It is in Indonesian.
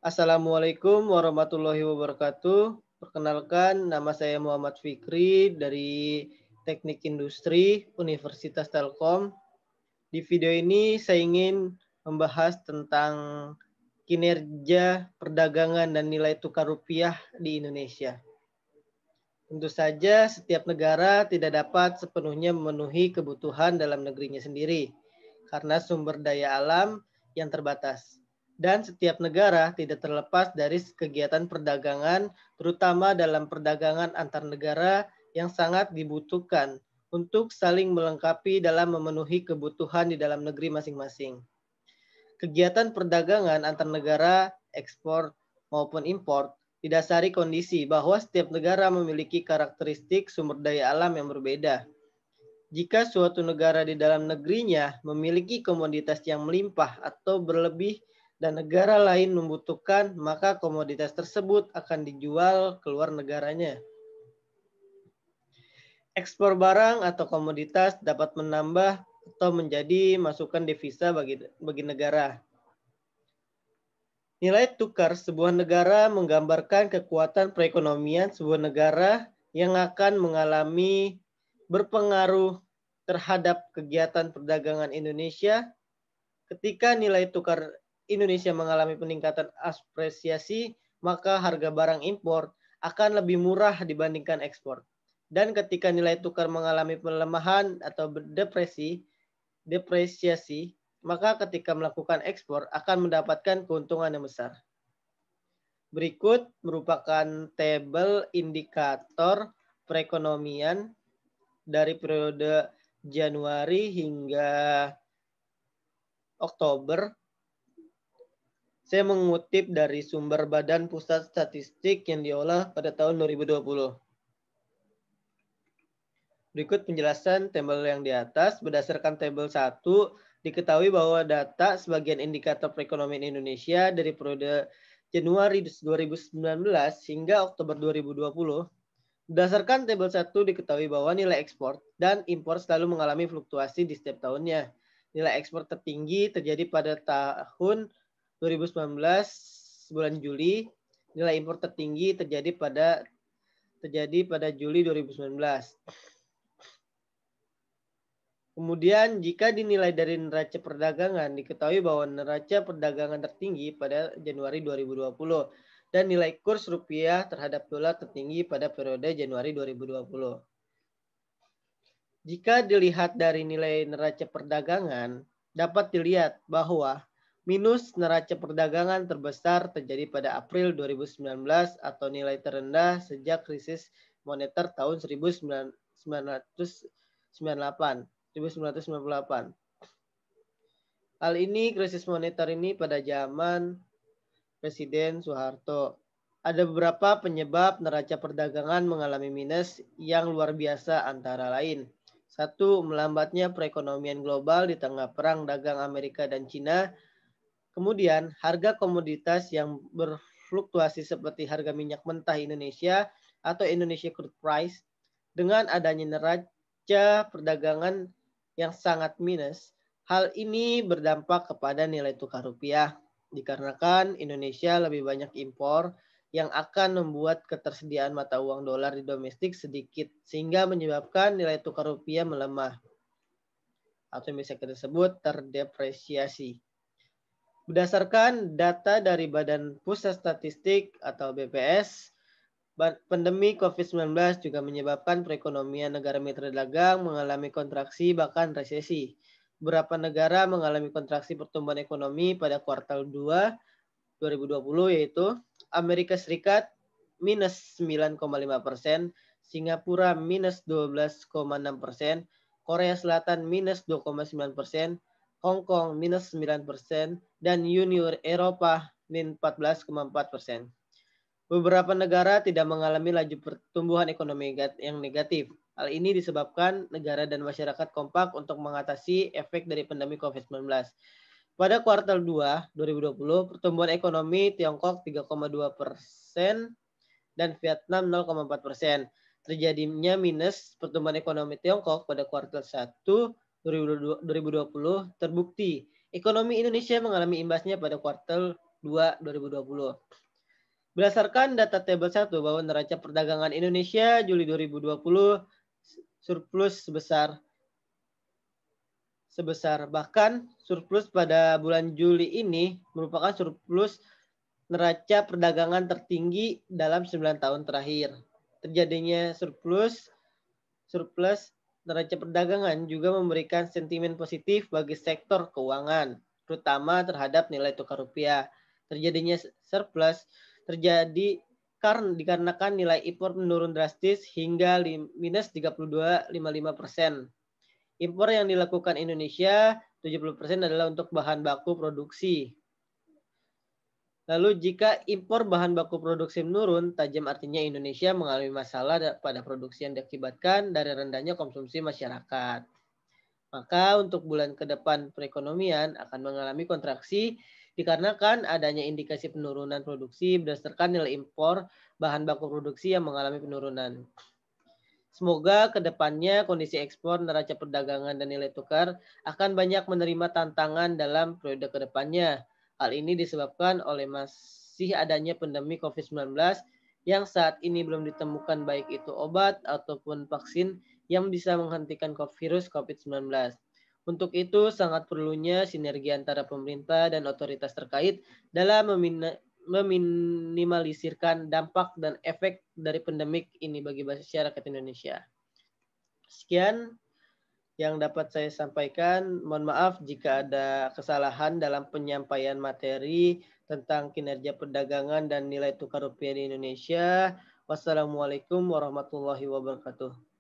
Assalamualaikum warahmatullahi wabarakatuh. Perkenalkan, nama saya Muhammad Fikri dari Teknik Industri Universitas Telkom. Di video ini saya ingin membahas tentang kinerja perdagangan dan nilai tukar rupiah di Indonesia. Tentu saja setiap negara tidak dapat sepenuhnya memenuhi kebutuhan dalam negerinya sendiri karena sumber daya alam yang terbatas. Dan setiap negara tidak terlepas dari kegiatan perdagangan, terutama dalam perdagangan antar negara yang sangat dibutuhkan untuk saling melengkapi dalam memenuhi kebutuhan di dalam negeri masing-masing. Kegiatan perdagangan antar negara, ekspor maupun impor, didasari kondisi bahwa setiap negara memiliki karakteristik sumber daya alam yang berbeda. Jika suatu negara di dalam negerinya memiliki komoditas yang melimpah atau berlebih dan negara lain membutuhkan, maka komoditas tersebut akan dijual keluar negaranya. Ekspor barang atau komoditas dapat menambah atau menjadi masukan devisa bagi negara. Nilai tukar sebuah negara menggambarkan kekuatan perekonomian sebuah negara yang akan mengalami berpengaruh terhadap kegiatan perdagangan Indonesia. Ketika nilai tukar Indonesia mengalami peningkatan apresiasi, maka harga barang impor akan lebih murah dibandingkan ekspor. Dan ketika nilai tukar mengalami pelemahan atau depresiasi, maka ketika melakukan ekspor akan mendapatkan keuntungan yang besar. Berikut merupakan tabel indikator perekonomian dari periode Januari hingga Oktober. Saya mengutip dari sumber Badan Pusat Statistik yang diolah pada tahun 2020. Berikut penjelasan tabel yang di atas. Berdasarkan tabel 1, diketahui bahwa data sebagian indikator perekonomian Indonesia dari periode Januari 2019 hingga Oktober 2020. Berdasarkan tabel 1 diketahui bahwa nilai ekspor dan impor selalu mengalami fluktuasi di setiap tahunnya. Nilai ekspor tertinggi terjadi pada tahun 2019 bulan Juli. Nilai impor tertinggi terjadi pada Juli 2019. Kemudian jika dinilai dari neraca perdagangan, diketahui bahwa neraca perdagangan tertinggi pada Januari 2020 dan nilai kurs rupiah terhadap dolar tertinggi pada periode Januari 2020. Jika dilihat dari nilai neraca perdagangan, dapat dilihat bahwa minus neraca perdagangan terbesar terjadi pada April 2019 atau nilai terendah sejak krisis moneter tahun 1998. Hal ini, krisis moneter ini pada zaman Presiden Soeharto. Ada beberapa penyebab neraca perdagangan mengalami minus yang luar biasa antara lain. 1. Melambatnya perekonomian global di tengah perang dagang Amerika dan Cina. Kemudian, harga komoditas yang berfluktuasi seperti harga minyak mentah Indonesia atau Indonesia Crude Price. Dengan adanya neraca perdagangan yang sangat minus, hal ini berdampak kepada nilai tukar rupiah. Dikarenakan Indonesia lebih banyak impor yang akan membuat ketersediaan mata uang dolar di domestik sedikit, sehingga menyebabkan nilai tukar rupiah melemah atau yang bisa kita sebut terdepresiasi. Berdasarkan data dari Badan Pusat Statistik atau BPS, pandemi COVID-19 juga menyebabkan perekonomian negara mitra dagang mengalami kontraksi bahkan resesi. Beberapa negara mengalami kontraksi pertumbuhan ekonomi pada kuartal 2 2020, yaitu Amerika Serikat minus 9,5%, Singapura minus 12,6%, Korea Selatan minus 2,9%, Hong Kong minus 9%, dan Uni Eropa minus 14,4%. Beberapa negara tidak mengalami laju pertumbuhan ekonomi yang negatif. Hal ini disebabkan negara dan masyarakat kompak untuk mengatasi efek dari pandemi COVID-19. Pada kuartal 2 2020, pertumbuhan ekonomi Tiongkok 3,2% dan Vietnam 0,4%. Terjadinya minus pertumbuhan ekonomi Tiongkok pada kuartal 1 2020 terbukti. Ekonomi Indonesia mengalami imbasnya pada kuartal 2 2020. Berdasarkan data tabel 1 bahwa neraca perdagangan Indonesia Juli 2020 surplus sebesar bahkan surplus pada bulan Juli ini merupakan surplus neraca perdagangan tertinggi dalam 9 tahun terakhir. Terjadinya surplus neraca perdagangan juga memberikan sentimen positif bagi sektor keuangan, terutama terhadap nilai tukar rupiah. Terjadinya surplus terjadi dikarenakan nilai impor menurun drastis hingga minus 32,55%. Impor yang dilakukan Indonesia 70% adalah untuk bahan baku produksi. Lalu jika impor bahan baku produksi menurun tajam, artinya Indonesia mengalami masalah pada produksi yang diakibatkan dari rendahnya konsumsi masyarakat. Maka untuk bulan ke depan perekonomian akan mengalami kontraksi dikarenakan adanya indikasi penurunan produksi berdasarkan nilai impor bahan baku produksi yang mengalami penurunan. Semoga ke depannya kondisi ekspor, neraca perdagangan, dan nilai tukar akan banyak menerima tantangan dalam periode ke depannya. Hal ini disebabkan oleh masih adanya pandemi COVID-19 yang saat ini belum ditemukan baik itu obat ataupun vaksin yang bisa menghentikan virus COVID-19. Untuk itu sangat perlunya sinergi antara pemerintah dan otoritas terkait dalam meminimalisirkan dampak dan efek dari pandemik ini bagi masyarakat Indonesia. Sekian yang dapat saya sampaikan. Mohon maaf jika ada kesalahan dalam penyampaian materi tentang kinerja perdagangan dan nilai tukar rupiah di Indonesia. Wassalamualaikum warahmatullahi wabarakatuh.